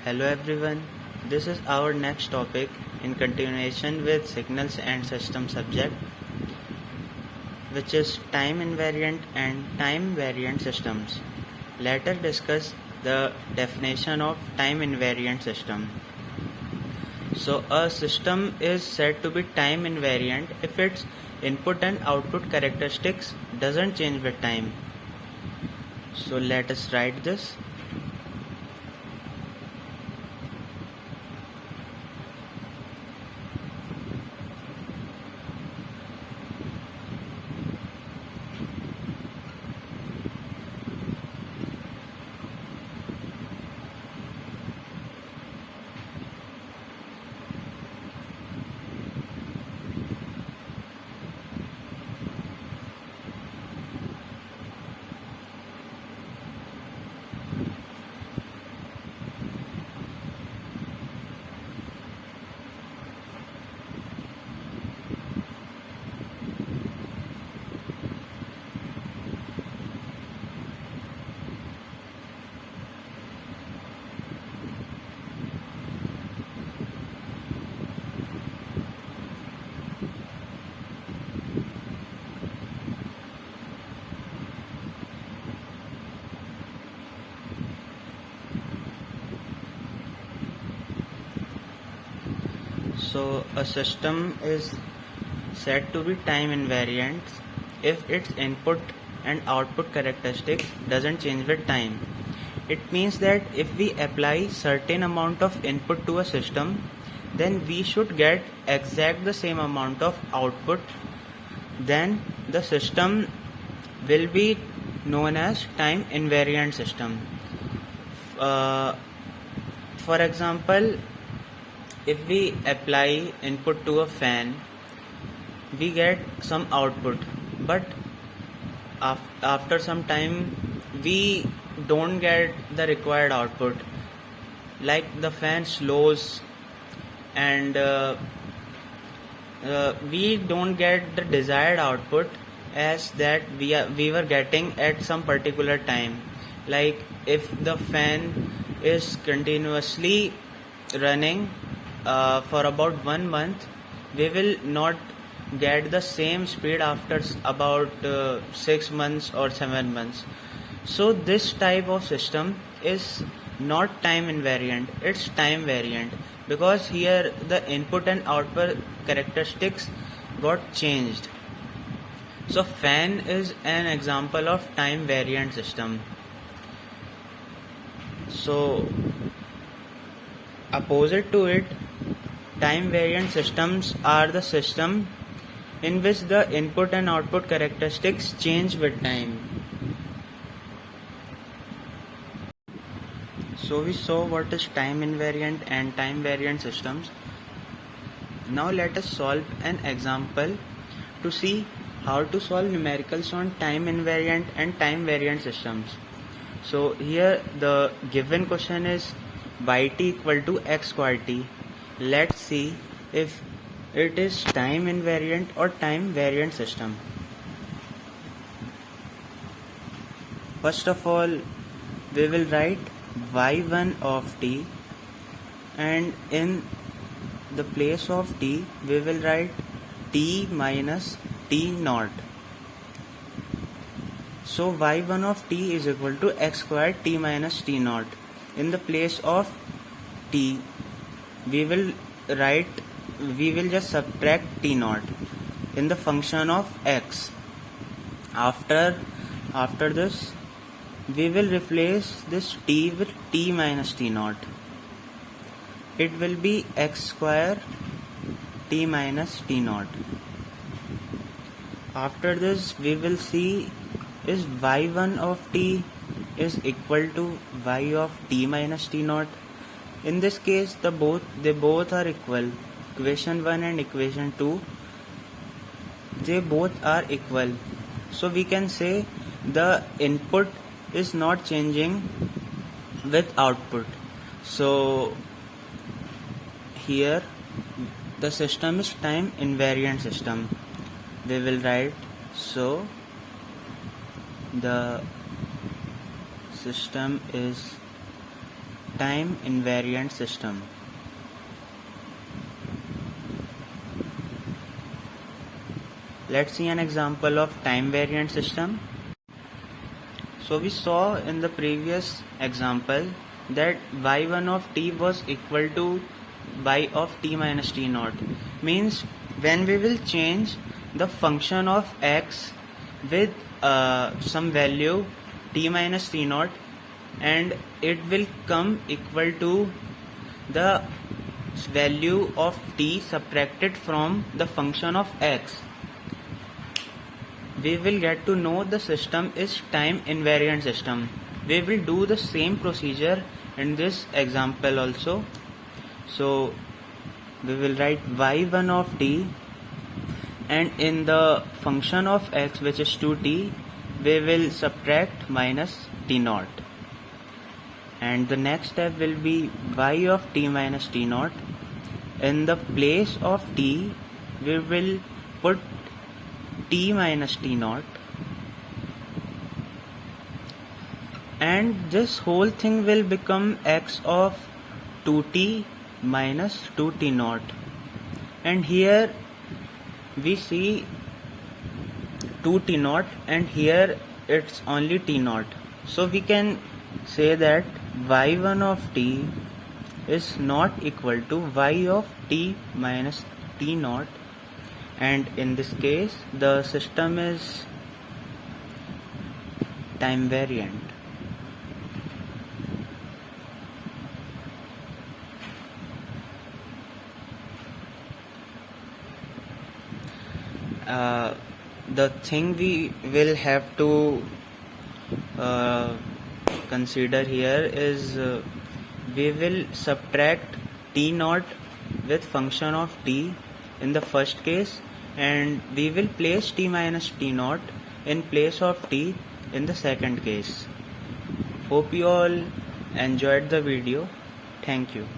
Hello everyone, this is our next topic in continuation with signals and system subject, which is time invariant and time variant systems. Let us discuss the definition of time invariant system. So a system is said to be time invariant if its input and output characteristics doesn't change with time. So let us write this. So a system is said to be time invariant if its input and output characteristics doesn't change with time. It means that if we apply certain amount of input to a system, then we should get exact the same amount of output. Then the system will be known as time invariant system. Uh, for example, if we apply input to a fan, we get some output, but after some time we don't get the required output, like the fan slows and we don't get the desired output as that we were getting at some particular time. Like if the fan is continuously running for about 1 month, we will not get the same speed after about 6 months or 7 months. So this type of system is not time invariant, it's time variant, because here the input and output characteristics got changed. So fan is an example of time variant system. So opposite to it, time variant systems are the system in which the input and output characteristics change with time. So we saw what is time invariant and time variant systems. Now let us solve an example to see how to solve numericals on time invariant and time variant systems. So here the given question is yt equal to x square t. Let's see if it is time invariant or time variant system. First of all, we will write y1 of t, and in the place of t we will write t minus t naught. So y1 of t is equal to x square t minus t naught. In the place of t we will just subtract t naught in the function of x. After this we will replace this t with t minus t naught. It will be x square t minus t naught. After this we will see is y1 of t is equal to y of t minus t naught. In this case they both are equal. Equation 1 and equation 2, they both are equal. So we can say the input is not changing with output. So here the system is time invariant system. We will write, so the system is time invariant system. Let's see an example of time variant system. So we saw in the previous example that y1 of t was equal to y of t minus t naught. Means when we will change the function of x with some value t minus t naught, and it will come equal to the value of t subtracted from the function of x, we will get to know the system is time invariant system. We will do the same procedure in this example also. So we will write y1 of t, and in the function of x, which is 2t, we will subtract minus t naught, and the next step will be y of t minus t naught. In the place of t, we will put t minus t naught, and this whole thing will become x of 2t minus 2t naught, and here we see 2t naught and here it's only t naught. So we can say that y1 of t is not equal to y of t minus t naught, and in this case the system is time variant. The thing we will have to consider here is we will subtract t naught with function of t in the first case, and we will place t minus t naught in place of t in the second case. Hope you all enjoyed the video. Thank you.